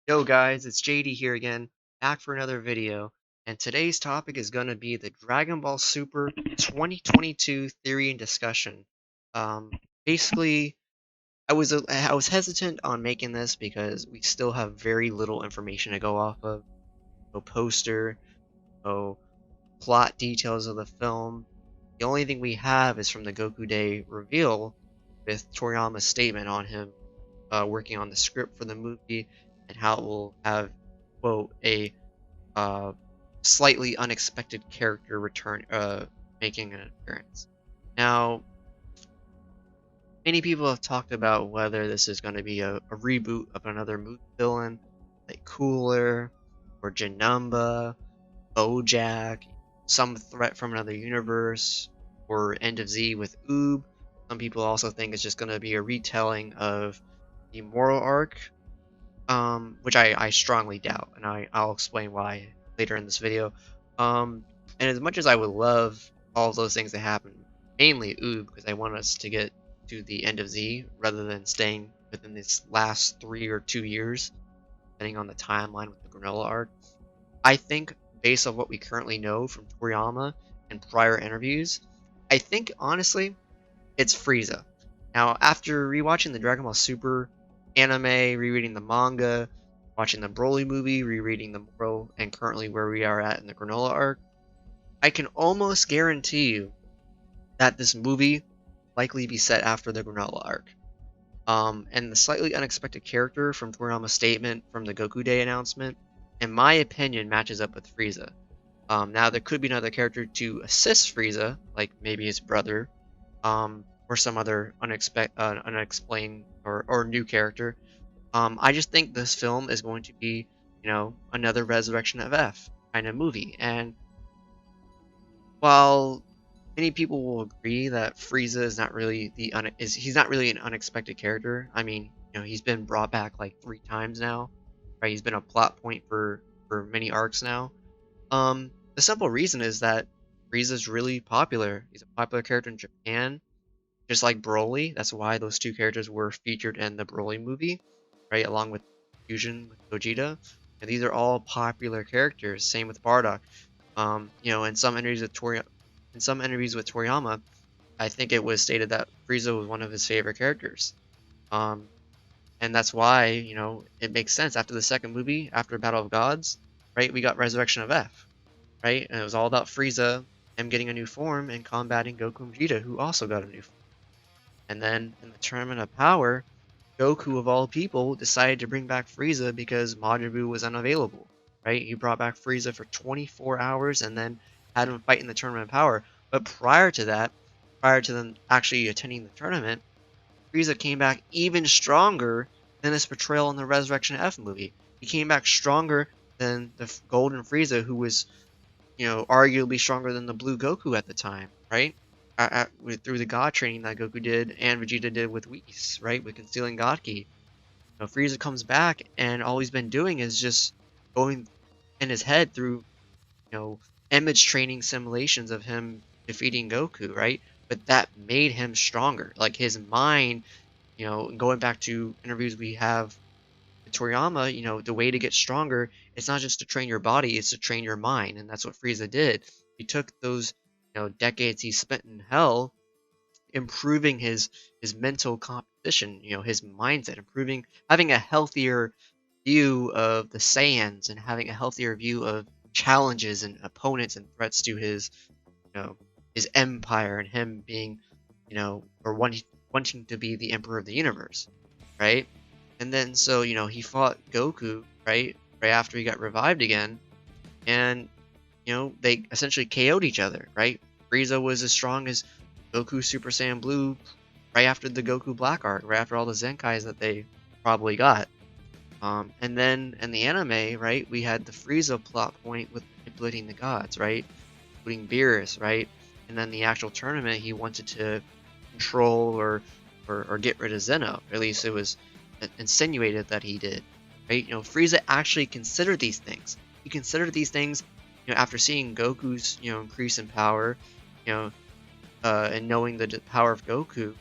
Yo guys, it's JD here again, back for another video, and today's topic is going to be the Dragon Ball Super 2022 theory and discussion. Um, basically, I was hesitant on making this because we still have very little information to go off of. No poster, no plot details of the film. The only thing we have is from the Goku Day reveal with Toriyama's statement on him working on the script for the movie and how it will have, quote, a uh, slightly unexpected character return, making an appearance. Now, many people have talked about whether this is going to be a reboot of another movie villain, like Cooler, or Janumba, Bojack, some threat from another universe, or End of Z with Oob. Some people also think it's just going to be a retelling of the Moro arc, which I strongly doubt, and I'll explain why later in this video. And as much as I would love all of those things to happen, mainly Oob, because I want us to get to the end of Z rather than staying within this last 3 or 2 years, depending on the timeline with the Granolah arc. I think, based on what we currently know from Toriyama and prior interviews, I think honestly it's Frieza. Now, after rewatching the Dragon Ball Super anime, rereading the manga, watching the Broly movie, rereading the Moro, and currently where we are at in the Granolah arc, I can almost guarantee you that this movie likely be set after the Granolah arc. And the slightly unexpected character from Toriyama's statement from the Goku Day announcement, in my opinion, matches up with Frieza. Now, there could be another character to assist Frieza, like maybe his brother, or some other unexplained or new character. I just think this film is going to be, another Resurrection of F kind of movie. And while many people will agree that Frieza is not really he's not really an unexpected character. I mean, he's been brought back like 3 times now, right? He's been a plot point for many arcs now. The simple reason is that Frieza's really popular. He's a popular character in Japan, just like Broly. That's why those two characters were featured in the Broly movie, right? Along with Fusion with Gogeta. And these are all popular characters. Same with Bardock. In some interviews with Toriyama, I think it was stated that Frieza was one of his favorite characters. Um, and that's why, it makes sense. After the second movie, after Battle of Gods, right, we got Resurrection of F, right? And it was all about Frieza, him getting a new form, and combating Goku and Vegeta, who also got a new form. And then in the Tournament of Power, Goku, of all people, decided to bring back Frieza because Majin Buu was unavailable, right? He brought back Frieza for 24 hours and then had him fight in the Tournament of Power. But prior to that, prior to them actually attending the tournament, Frieza came back even stronger than his portrayal in the Resurrection F movie. He came back stronger than the Golden Frieza, who was, arguably stronger than the Blue Goku at the time, right? Through the God training that Goku did and Vegeta did with Whis, right? With concealing God Ki. Frieza comes back and all he's been doing is just going in his head through, image training simulations of him defeating Goku, right? But that made him stronger. Like his mind, going back to interviews we have with Toriyama, the way to get stronger, it's not just to train your body, it's to train your mind. And that's what Frieza did. He took those, decades he spent in hell improving his mental composition, his mindset, improving, having a healthier view of the Saiyans and having a healthier view of challenges and opponents and threats to his, his empire and him being, or wanting to be the emperor of the universe, right? And then so, he fought Goku, right? Right after he got revived again, and they essentially KO'd each other, right? Frieza was as strong as Goku Super Saiyan Blue right after the Goku Black arc, right after all the Zenkais that they probably got. And then in the anime, right, we had the Frieza plot point with manipulating the gods, right? Including Beerus, right? And then the actual tournament, he wanted to control or get rid of Zeno. Or at least it was insinuated that he did, right? Frieza actually considered these things. He considered these things, after seeing Goku's, increase in power, and knowing the power of Goku,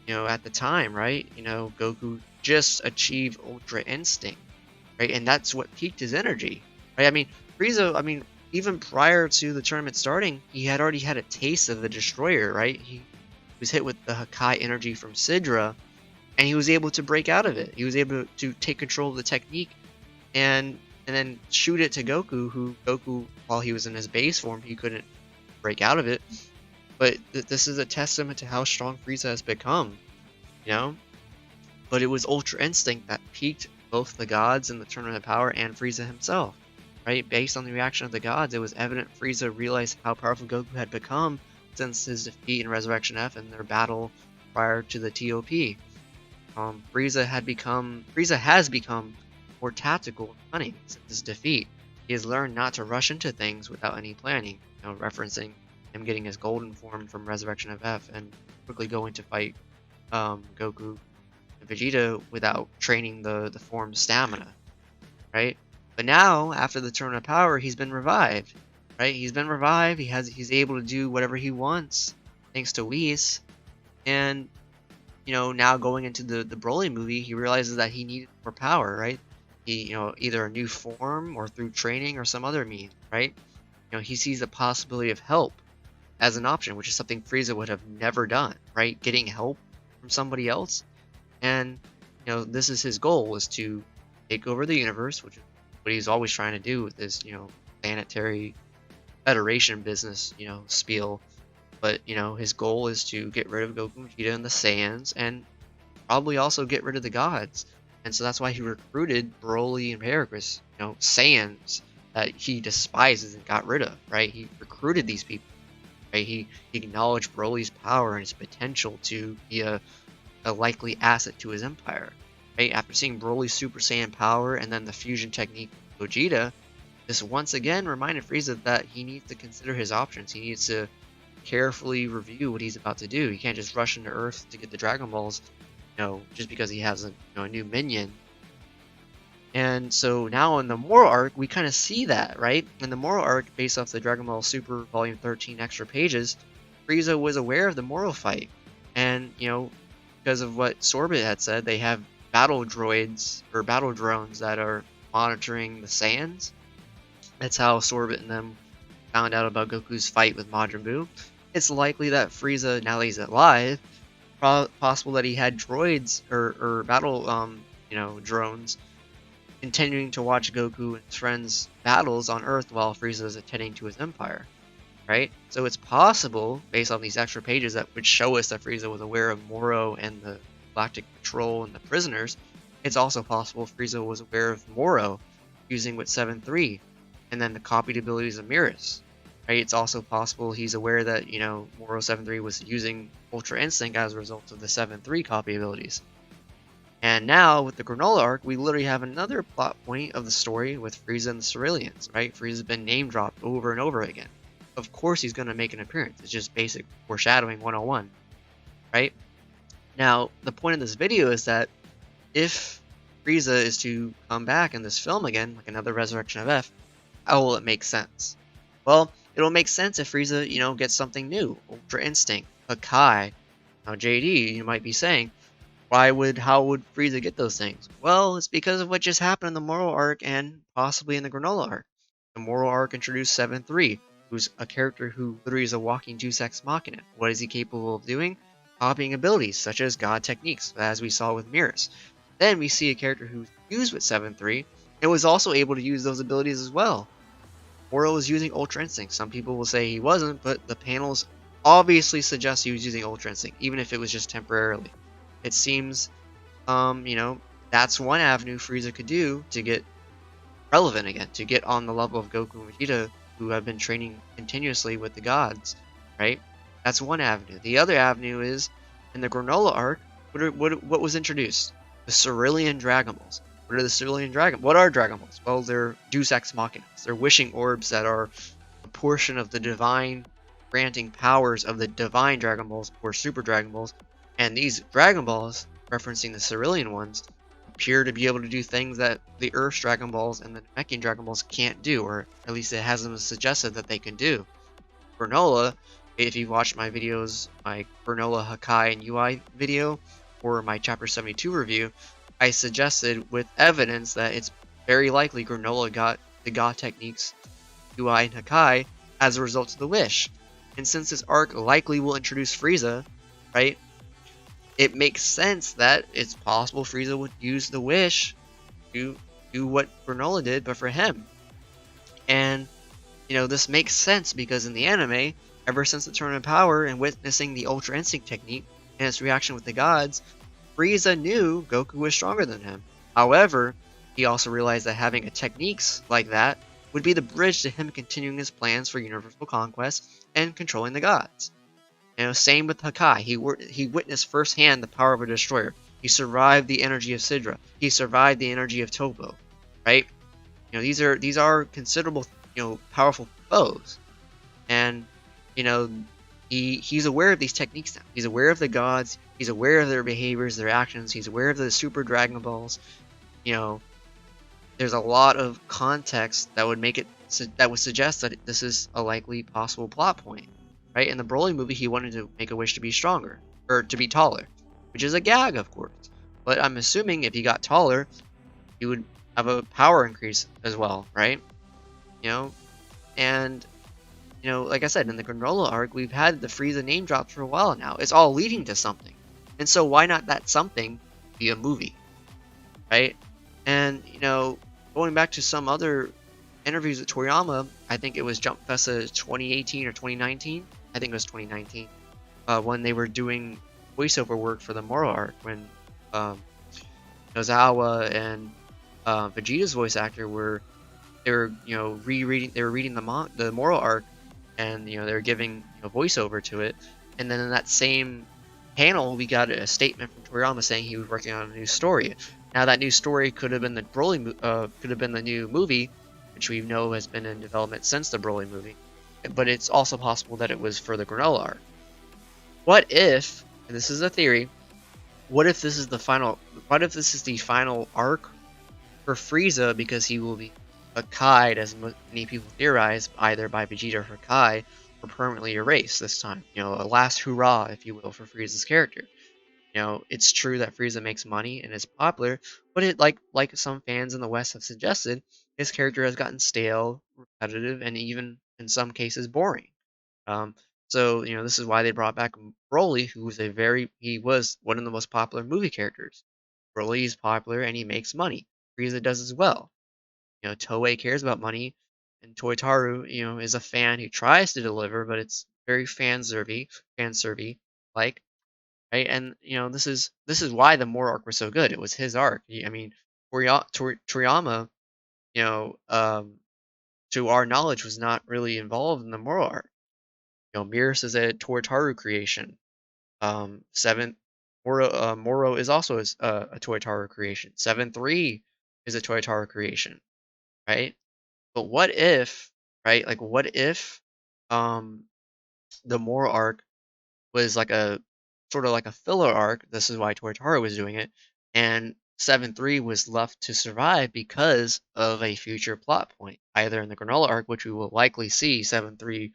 at the time, right? Goku just achieved Ultra Instinct. right? And that's what peaked his energy, right? I mean, Frieza, I mean, even prior to the tournament starting, he had already had a taste of the Destroyer, right? He was hit with the Hakai energy from Sidra, and he was able to break out of it. He was able to take control of the technique and then shoot it to Goku, who Goku, while he was in his base form, he couldn't break out of it. But this is a testament to how strong Frieza has become, you know? But it was Ultra Instinct that piqued both the gods in the Tournament of Power and Frieza himself, right? Based on the reaction of the gods, it was evident Frieza realized how powerful Goku had become since his defeat in Resurrection F and their battle prior to the TOP. Frieza has become more tactical and cunning since his defeat. He has learned not to rush into things without any planning, referencing him getting his golden form from Resurrection of F and quickly going to fight Goku and Vegeta without training the form's stamina, right? But now, after the Tournament of Power, he's been revived, right? He's been revived. He's able to do whatever he wants thanks to Whis, and now going into the Broly movie, he realizes that he needed more power, right? He, either a new form or through training or some other means, right? He sees the possibility of help as an option, which is something Frieza would have never done, right? Getting help from somebody else. And, this is his goal, is to take over the universe, which is what he's always trying to do with this, planetary federation business, spiel. But, his goal is to get rid of Goku and Vegeta and the Saiyans, and probably also get rid of the gods. And so that's why he recruited Broly and Paragus, Saiyans that he despises and got rid of, right? He recruited these people, right? He acknowledged Broly's power and his potential to be a likely asset to his empire, right? After seeing Broly's Super Saiyan power and then the fusion technique of Gogeta, this once again reminded Frieza that he needs to consider his options. He needs to carefully review what he's about to do. He can't just rush into Earth to get the Dragon Balls, just because he has a new minion. And so now in the Moro arc, we kind of see that, right? In the Moro arc, based off the Dragon Ball Super Volume 13 extra pages, Frieza was aware of the Moro fight. And, because of what Sorbet had said, they have battle droids, or battle drones, that are monitoring the Saiyans. That's how Sorbet and them found out about Goku's fight with Majin Buu. It's likely that Frieza, now that he's alive, possible that he had droids or battle drones continuing to watch Goku and his friends' battles on Earth while Frieza is attending to his empire, right? So it's possible, based on these extra pages that would show us that Frieza was aware of Moro and the Galactic Patrol and the prisoners, it's also possible Frieza was aware of Moro using with 7-3 and then the copied abilities of Mirrors, right? It's also possible he's aware that, Moro 7-3 was using Ultra Instinct as a result of the 7-3 copy abilities. And now, with the Granolah arc, we literally have another plot point of the story with Frieza and the Ceruleans, right? Frieza's been name-dropped over and over again. Of course he's going to make an appearance. It's just basic foreshadowing 101, right? Now, the point of this video is that if Frieza is to come back in this film again, like another Resurrection of F, how will it make sense? Well, it'll make sense if Frieza, gets something new. Ultra Instinct, Hakai. Now, JD, you might be saying, how would Frieza get those things? Well, it's because of what just happened in the Moro arc and possibly in the Granolah arc. The Moro arc introduced 7-3, who's a character who literally is a walking Deus Ex Machina. What is he capable of doing? Copying abilities, such as God techniques, as we saw with Mirrors. Then we see a character who's used with 7-3, and was also able to use those abilities as well. Moro was using Ultra Instinct. Some people will say he wasn't, but the panels obviously suggest he was using Ultra Instinct, even if it was just temporarily. It seems, that's one avenue Frieza could do to get relevant again, to get on the level of Goku and Vegeta, who have been training continuously with the gods, right? That's one avenue. The other avenue is, in the Granolah arc, what was introduced? The Cerulean Dragon Balls. What are the Cerulean Dragon? What are Dragon Balls? Well, they're Deus Ex Machinas. They're wishing orbs that are a portion of the divine granting powers of the divine Dragon Balls or Super Dragon Balls. And these Dragon Balls, referencing the Cerulean ones, appear to be able to do things that the Earth's Dragon Balls and the Namekian Dragon Balls can't do, or at least it hasn't suggested that they can do. Granolah, if you've watched my videos, my Granolah Hakai and UI video, or my Chapter 72 review, I suggested with evidence that it's very likely Granolah got the God techniques, UI and Hakai, as a result of the wish. And since this arc likely will introduce Frieza, right, it makes sense that it's possible Frieza would use the wish to do what Granolah did, but for him. And, this makes sense because in the anime, ever since the Tournament of Power and witnessing the Ultra Instinct technique and its reaction with the gods, Frieza knew Goku was stronger than him. However, he also realized that having a techniques like that would be the bridge to him continuing his plans for universal conquest and controlling the gods. Same with Hakai. He witnessed firsthand the power of a destroyer. He survived the energy of Sidra. He survived the energy of Topo, right? These are considerable, powerful foes, and you know he's aware of these techniques now. He's aware of the gods. He's aware of their behaviors, their actions. He's aware of the Super Dragon Balls. You know, there's a lot of context that would make it that would suggest that this is a likely possible plot point, right? In the Broly movie, he wanted to make a wish to be stronger or to be taller, which is a gag, of course. But I'm assuming if he got taller, he would have a power increase as well, right? You know, and like I said, in the Granolah arc, we've had the Frieza name drops for a while now. It's all leading to something, and so why not that something be a movie, right? And going back to some other interviews with Toriyama, I think it was Jump Festa 2018 or 2019. I think it was 2019, when they were doing voiceover work for the Moro arc, when Nozawa and Vegeta's voice actor they were reading the Moro arc, and they were giving voiceover to it, and then in that same panel we got a statement from Toriyama saying he was working on a new story. Now that new story could have been the could have been the new movie, which we know has been in development since the Broly movie, but it's also possible that it was for the Granolah arc. What if, and this is a theory, what if this is the final arc for Frieza, because he will be Hakai'd, as many people theorize, either by Vegeta or Hakai, or permanently erased this time. A last hurrah, if you will, for Frieza's character. It's true that Frieza makes money and is popular, but like some fans in the West have suggested, his character has gotten stale, repetitive, and even in some cases boring. So this is why they brought back Broly, he was one of the most popular movie characters. Broly is popular and he makes money. Frieza does as well. Toei cares about money, and Toyotaru, is a fan who tries to deliver, but it's very fan-serviy, like, right? And this is why the Moro arc was so good. It was his arc. I mean, Toriyama, you know, um, to our knowledge, was not really involved in the Moro arc. Miras is a Toyotaru creation. Seven Moro is also a Toyotaru creation. 7-3 is a Toyotaru creation, right? But what if, right? Like, what if um the Moro arc was like a sort of like a filler arc? This is why Toyotaru was doing it, and 7-3 was left to survive because of a future plot point, either in the Granolah arc, which we will likely see 7-3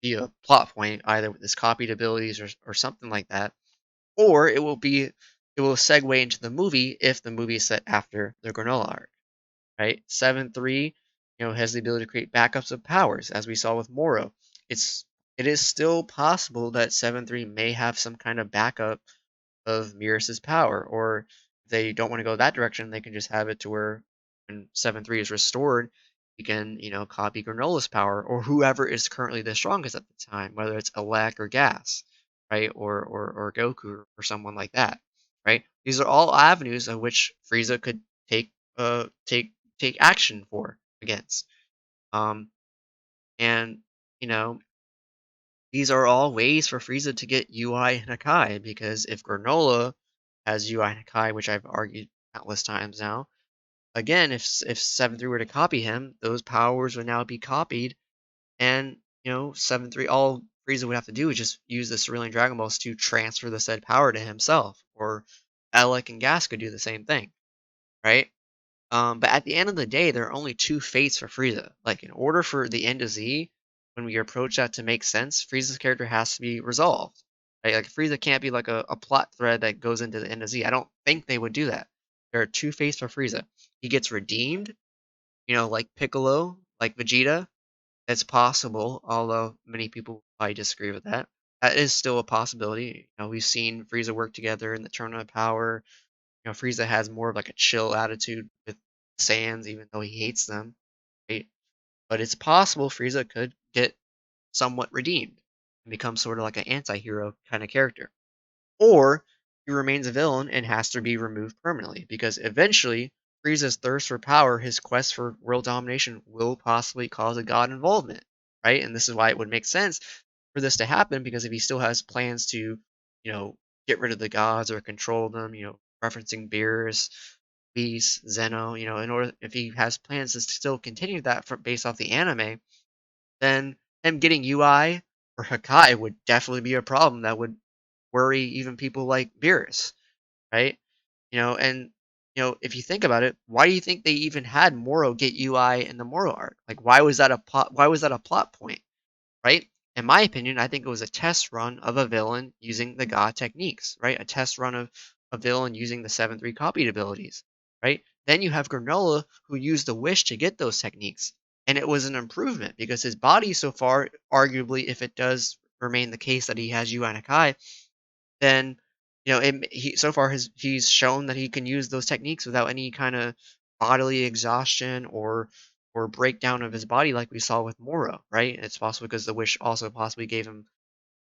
be a plot point, either with his copied abilities or something like that, or it will segue into the movie if the movie is set after the Granolah arc, right? 7-3, has the ability to create backups of powers, as we saw with Moro. It is still possible that 7-3 may have some kind of backup of Miras's power, or if they don't want to go that direction, they can just have it to where when 7-3 is restored, you can, copy Granola's power, or whoever is currently the strongest at the time, whether it's Elec or Gas, right? Or Goku or someone like that, right? These are all avenues of which Frieza could take uh take take action for against. Um and you know, these are all ways for Frieza to get UI and Hakai, because if Granolah has UI and Hakai, which I've argued countless times now, again, if 7-3 were to copy him, those powers would now be copied, and 7-3, all Frieza would have to do is just use the Cerulean Dragon Balls to transfer the said power to himself, or Alec and Gas could do the same thing, right? But at the end of the day, there are only two fates for Frieza. Like, in order for the end of Z, when we approach that to make sense, Frieza's character has to be resolved. Right? Like, Frieza can't be like a plot thread that goes into the end of Z. I don't think they would do that. There are two fates for Frieza. He gets redeemed, like Piccolo, like Vegeta. It's possible, although many people probably disagree with that. That is still a possibility. We've seen Frieza work together in the Tournament of Power. Frieza has more of like a chill attitude with Saiyans, even though he hates them, right? But it's possible Frieza could get somewhat redeemed and become sort of like an anti-hero kind of character. Or he remains a villain and has to be removed permanently, because eventually Frieza's thirst for power, his quest for world domination, will possibly cause a god involvement, right? And this is why it would make sense for this to happen, because if he still has plans to, get rid of the gods or control them, referencing Beerus, Beast, Zeno, in order if he has plans to still continue that based off the anime, then him getting UI or Hakai would definitely be a problem that would worry even people like Beerus, right? And if you think about it, why do you think they even had Moro get UI in the Moro arc? Like, why was that a plot? Why was that a plot point, right? In my opinion, I think it was a test run of a villain using the God techniques, right? A test run of a villain using the 7-3 copied abilities, right? Then you have Granolah, who used the wish to get those techniques. And it was an improvement because his body so far, arguably, if it does remain the case that he has UI and Hakai, then he so far he's shown that he can use those techniques without any kind of bodily exhaustion or breakdown of his body like we saw with Moro, right? It's possible because the wish also possibly gave him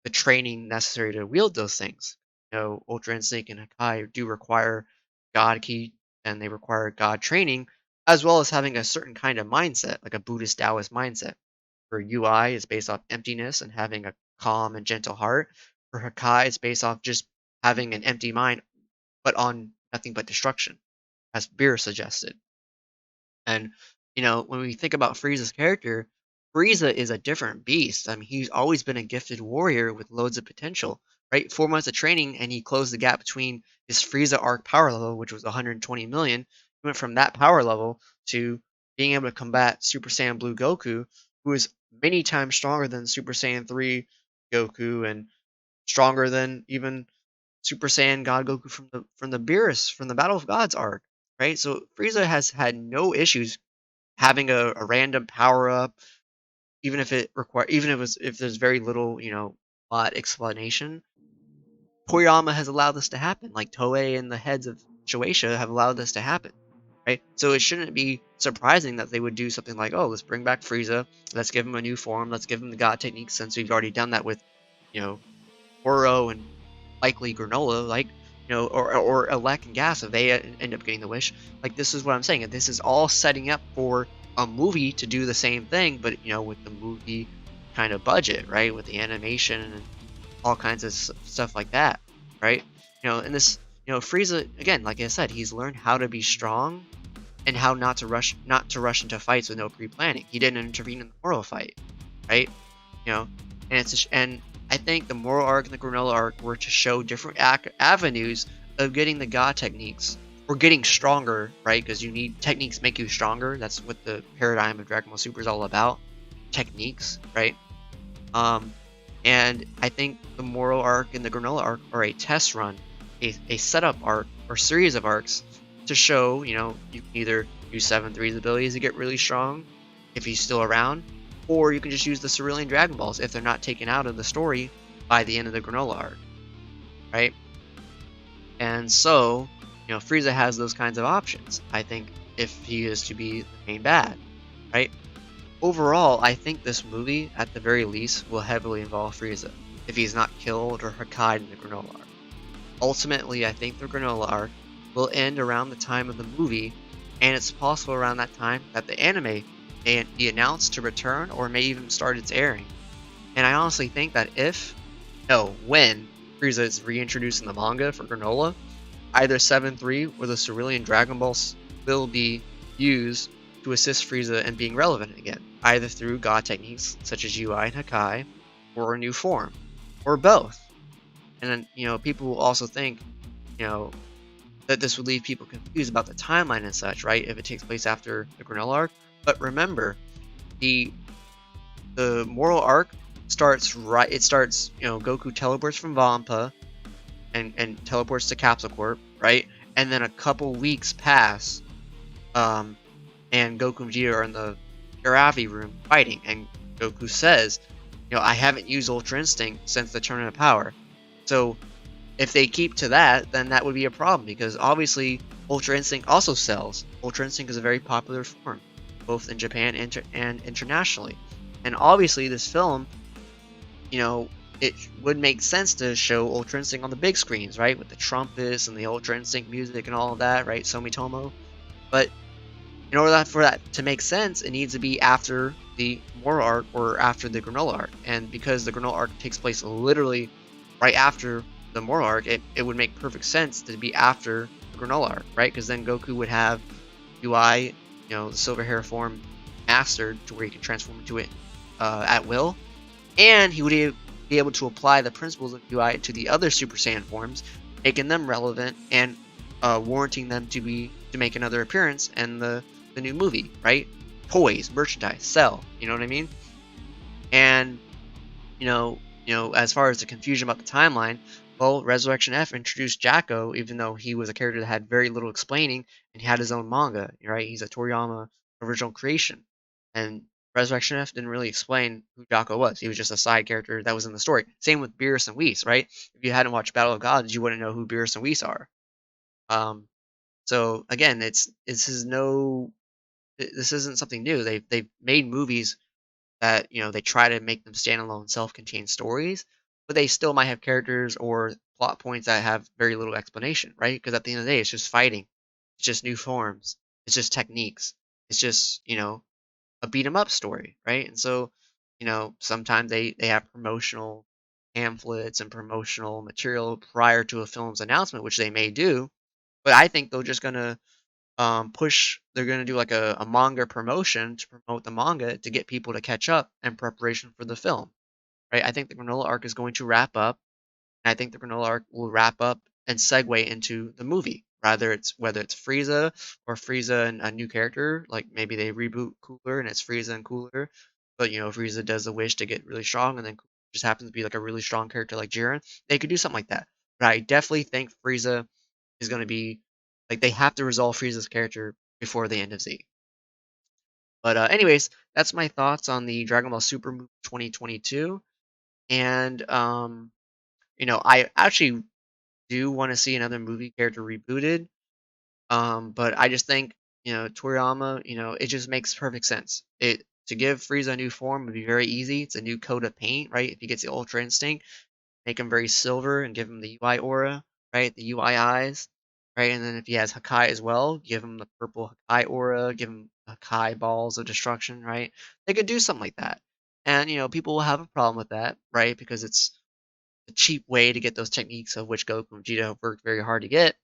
the training necessary to wield those things. Ultra Instinct and Hakai do require God Key and they require God training, as well as having a certain kind of mindset, like a Buddhist Taoist mindset. For UI, is based off emptiness and having a calm and gentle heart. For Hakai, it's based off just having an empty mind, but on nothing but destruction, as Beer suggested. And when we think about Frieza's character, Frieza is a different beast. I mean, he's always been a gifted warrior with loads of potential, right? 4 months of training, and he closed the gap between his Frieza arc power level, which was 120 million. He went from that power level to being able to combat Super Saiyan Blue Goku, who is many times stronger than Super Saiyan 3 Goku and stronger than even Super Saiyan God Goku from the Beerus from the Battle of Gods arc, right? So Frieza has had no issues having a random power up, even if if there's very little plot explanation. Toriyama has allowed this to happen, like Toei and the heads of Shueisha have allowed this to happen, right? So it shouldn't be surprising that they would do something like, oh, let's bring back Frieza, let's give him a new form, let's give him the God techniques, since we've already done that with you know Oro and likely Granolah, like or Elec and Gas if they end up getting the wish. Like, this is what I'm saying. This is all setting up for a movie to do the same thing, but with the movie kind of budget, right? With the animation and all kinds of stuff like that, right? And this, Frieza again, like I said, he's learned how to be strong and how not to rush into fights with no pre-planning. He didn't intervene in the Moro fight, right? And I think the Moro arc and the Granolah arc were to show different avenues of getting the God techniques or getting stronger, right? Because you need techniques make you stronger. That's what the paradigm of Dragon Ball Super is all about. Techniques, right? And I think the Moro arc and the Granolah arc are a test run, a setup arc or series of arcs to show, you can either use 7-3's abilities to get really strong if he's still around, or you can just use the Cerulean Dragon Balls if they're not taken out of the story by the end of the Granolah arc, right? And so, Frieza has those kinds of options, I think, if he is to be the main bad, right? Overall, I think this movie, at the very least, will heavily involve Frieza, if he's not killed or Hakkai'd in the Granolah arc. Ultimately, I think the Granolah arc will end around the time of the movie, and it's possible around that time that the anime may be announced to return or may even start its airing. And I honestly think that when Frieza is reintroduced in the manga for Granolah, either 7-3 or the Cerulean Dragon Balls will be used to assist Frieza in being relevant again, either through God techniques such as UI and Hakai, or a new form, or both. And then, people will also think, that this would leave people confused about the timeline and such, right? If it takes place after the Granolah arc. But remember, the Moro arc starts right. It starts, Goku teleports from Vampa and teleports to Capsule Corp, right? And then a couple weeks pass, and Goku and Vegeta are in the Karavi room fighting, and Goku says, I haven't used Ultra Instinct since the Tournament of Power. So if they keep to that, then that would be a problem because obviously Ultra Instinct also sells. Ultra Instinct is a very popular form, both in Japan and internationally. And obviously, this film, it would make sense to show Ultra Instinct on the big screens, right? With the trumpets and the Ultra Instinct music and all of that, right? Sumitomo. But in order for that to make sense, it needs to be after the Moro arc or after the Granolah arc. And because the Granolah arc takes place literally right after the Moro arc, it would make perfect sense to be after the Granolah arc, right? Because then Goku would have UI, the silver hair form mastered to where he can transform into it at will. And he would be able to apply the principles of UI to the other Super Saiyan forms, making them relevant and warranting them to make another appearance in the new movie, right? Toys, merchandise, sell. You know what I mean? And as far as the confusion about the timeline, well, Resurrection F introduced Jacko, even though he was a character that had very little explaining, and he had his own manga, right? He's a Toriyama original creation, and Resurrection F didn't really explain who Jacko was. He was just a side character that was in the story. Same with Beerus and Whis, right? If you hadn't watched Battle of Gods, you wouldn't know who Beerus and Whis are. So again, this isn't something new. They've made movies that they try to make them standalone, self-contained stories, but they still might have characters or plot points that have very little explanation, right? Because at the end of the day, it's just fighting, it's just new forms, it's just techniques, it's just a beat 'em up story, right? And so sometimes they have promotional pamphlets and promotional material prior to a film's announcement, which they may do, but I think they're just gonna they're going to do like a manga promotion to promote the manga to get people to catch up in preparation for the film, right? I think the Granolah arc is going to wrap up, and I think the Granolah arc will wrap up and segue into the movie. Whether it's Frieza or Frieza and a new character, like maybe they reboot Cooler and it's Frieza and Cooler, but Frieza does a wish to get really strong, and then Cooler just happens to be like a really strong character like Jiren. They could do something like that, but I definitely think Frieza is going to be like they have to resolve Frieza's character before the end of Z. But anyways, that's my thoughts on the Dragon Ball Super movie 2022. And I actually do want to see another movie character rebooted. But I just think Toriyama, it just makes perfect sense. It to give Frieza a new form would be very easy. It's a new coat of paint, right? If he gets the Ultra Instinct, make him very silver and give him the UI aura, right? The UI eyes, right? And then if he has Hakai as well, give him the purple Hakai aura, give him Hakai balls of destruction, right? They could do something like that. And, people will have a problem with that, right? Because it's a cheap way to get those techniques of which Goku and Vegeta have worked very hard to get.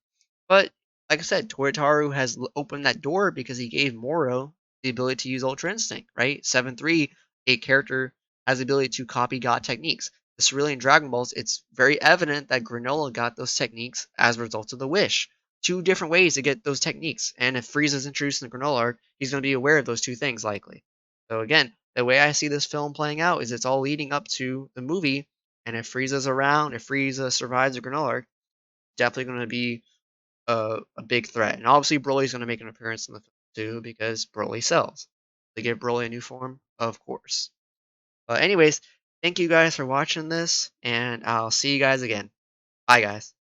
But like I said, Toyotaru has opened that door because he gave Moro the ability to use Ultra Instinct, right? 7-3, a character has the ability to copy God techniques. The Cerulean Dragon Balls, it's very evident that Granolah got those techniques as a result of the wish. Two different ways to get those techniques. And if Frieza's introduced in the Granolah arc, he's going to be aware of those two things likely. So again, the way I see this film playing out is it's all leading up to the movie. And if Frieza's around, if Frieza survives the Granolah arc, definitely going to be a big threat. And obviously, Broly's going to make an appearance in the film too because Broly sells. They give Broly a new form, of course. But anyways, thank you guys for watching this, and I'll see you guys again. Bye, guys.